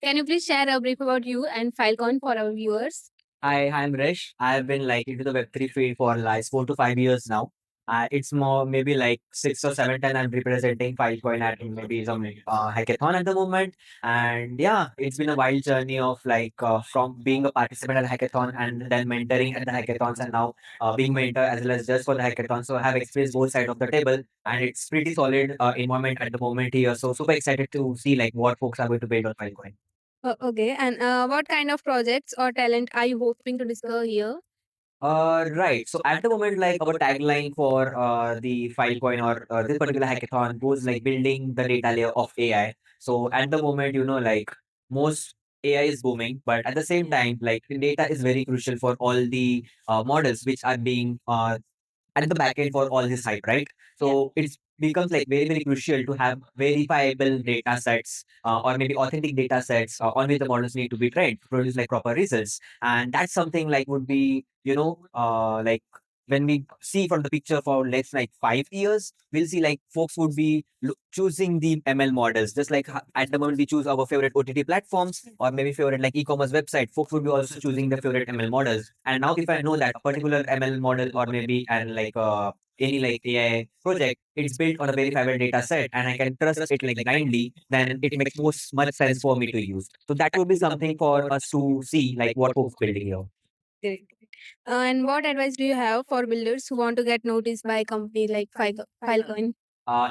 Can you please share a brief about you and Filecoin for our viewers? Hi, I'm Rish. I've been into the Web3 field for like 4 to 5 years now. It's more maybe like 6 or 7 times I'm representing Filecoin at maybe some hackathon at the moment. And yeah, it's been a wild journey of from being a participant at hackathon and then mentoring at the hackathons and now being mentor as well as just for the hackathon. So I have experienced both sides of the table and it's pretty solid environment at the moment here. So super excited to see like what folks are going to build on Filecoin. Okay, and what kind of projects or talent are you hoping to discover here? Right. So at the moment, like our tagline for the Filecoin or this particular hackathon goes like building the data layer of AI. So at the moment, most AI is booming, but at the same time, like the data is very crucial for all the models which are being at the back end for all this hype, right? So it's becomes like very, very crucial to have verifiable data sets or maybe authentic data sets on which the models need to be trained to produce like proper results. And that's something like would be, like when we see from the picture for let's like 5 years, we'll see like folks would be choosing the ML models, just like at the moment we choose our favorite OTT platforms or maybe favorite like e-commerce website, folks would be also choosing the favorite ML models. And now if I know that a particular ML model or maybe and any like AI project, it's built on a verifiable data set and I can trust it like blindly, then it makes most much sense for me to use. So that would be something for us to see like what folks building here. Great. And what advice do you have for builders who want to get noticed by a company like Filecoin?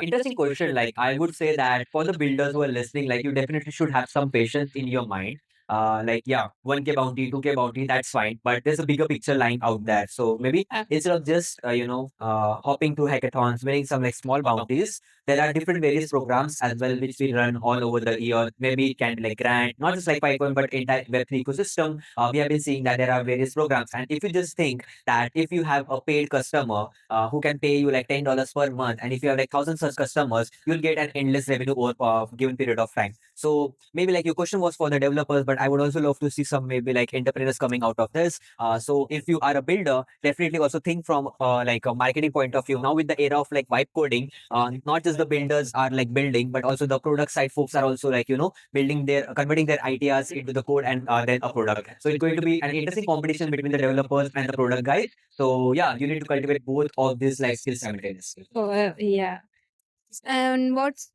Interesting question. Like I would say that for the builders who are listening, like you definitely should have some patience in your mind. Like yeah, 1K bounty, 2K bounty, that's fine. But there's a bigger picture lying out there. So maybe instead of just hopping to hackathons, winning some like small bounties, there are different various programs as well which we run all over the year. Maybe it can be like grant, not just like Filecoin, but entire Web3 ecosystem. We have been seeing that there are various programs. And if you just think that if you have a paid customer who can pay you like $10 per month. And if you have like thousand such customers, you'll get an endless revenue over a given period of time. So maybe like your question was for the developers, but I would also love to see some maybe like entrepreneurs coming out of this. So if you are a builder, definitely also think from like a marketing point of view. Now with the era of like vibe coding, not just the builders are like building, but also the product side folks are also like, building their, converting their ideas into the code and then a product. So it's going to be an interesting competition between the developers and the product guys. So yeah, you need to cultivate both of these like skills simultaneously. Oh, yeah. And what's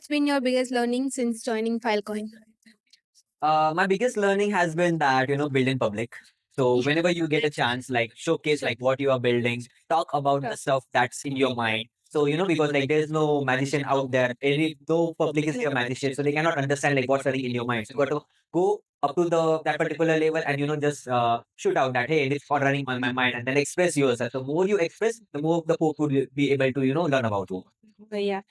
been your biggest learning since joining Filecoin? My biggest learning has been that build in public. So whenever you get a chance, like showcase like what you are building, talk about the stuff that's in your mind. So because like there's no magician out there, any no public is your magician, so they cannot understand like what's running in your mind. So you got to go up to the that particular level and just shoot out that hey, this is running on my mind, and then express yourself. The more you express, the more the folk would be able to learn about you. Yeah.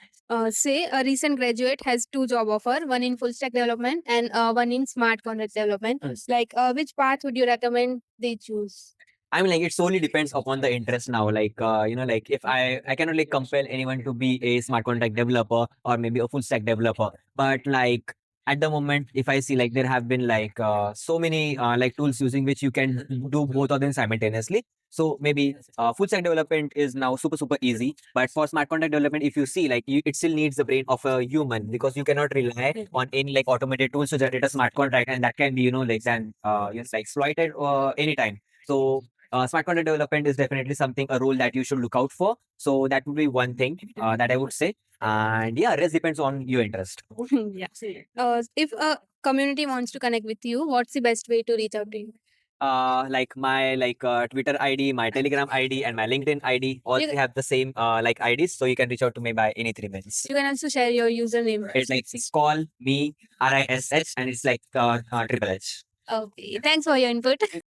Say a recent graduate has two job offer, one in full stack development and one in smart contract development. Yes. Like, which path would you recommend they choose? I mean, like it solely depends upon the interest now. Like if I cannot like compel anyone to be a smart contract developer or maybe a full stack developer, but like at the moment, if I see like there have been like so many like tools using which you can do both of them simultaneously. So maybe full stack development is now super easy, but for smart contract development, if you see like it still needs the brain of a human because you cannot rely on any like automated tools to generate a smart contract, and that can be like then yes like exploited anytime. So smart contract development is definitely something, a role that you should look out for. So that would be one thing that I would say. And yeah, rest depends on your interest. Yeah. If a community wants to connect with you, what's the best way to reach out to you? Like my Twitter ID, my Telegram ID, and my LinkedIn ID all You, three have the same like IDs, so you can reach out to me by any 3 minutes. you can also share your username. It's like call me RISH, and it's like triple H. Okay. Thanks for your input.